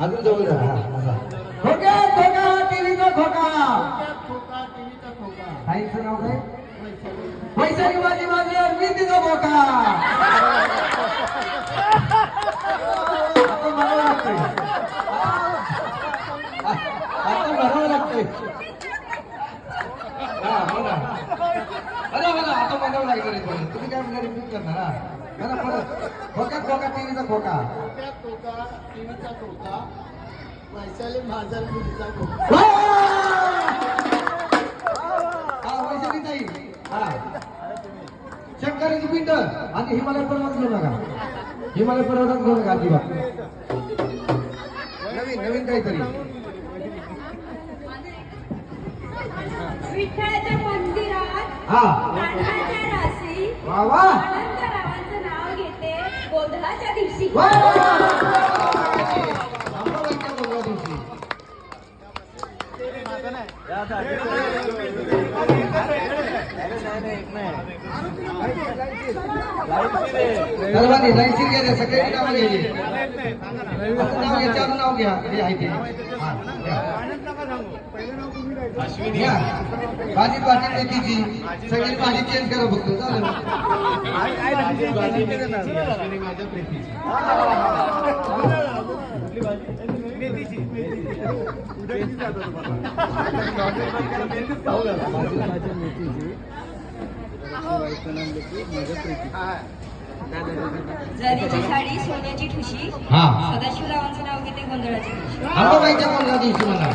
अजून जवळ जा. खोका खोका टीव्हीचा खोका. ताईंचं नाव काय? वैशाली माझी माझी मी तिचा खोका. आता म्हणावं लागतंय. आता म्हणावं लागतंय. हा बघा बघा आता म्हणावं लागेल. तुम्ही काय म्हणणार रिपीट करणार हा बघा परत. खोका खोका टीव्हीचा खोका. वैशाली माझा मुलीचा हा वैशाली ताई. हा शंकराची पिंड आणि हिमालय पर्वत घेऊ नका. हिमालय पर्वतात घेऊ नका अजिबात. नवीन नवीन काहीतरी. विठ्ठलाच्या मंदिरात हा नारळाच्या राशी वा वा आनंदरावांचं नाव घेते गोंधळाच्या दिवशी. वा अंबाबाईच्या गोंधळा दिवशी. सर्वांनी लाईनशीर घ्या. सगळे नाव घ्यायचे. असं नाव घ्यायचं अजून नाव घ्या. हे आहे ते. हा, घ्या. भाजी पाटील मेथीची सगळी भाजी चेंज करा फक्त चालेल. माझ्या प्रीतीची. जरीची साडी सोन्याची ठुशी. हा सदाशिवरावांचं नाव घेते गोंधळाच्या दिवशी. अंबाबाईच्या गोंधळा दिवशी म्हणा.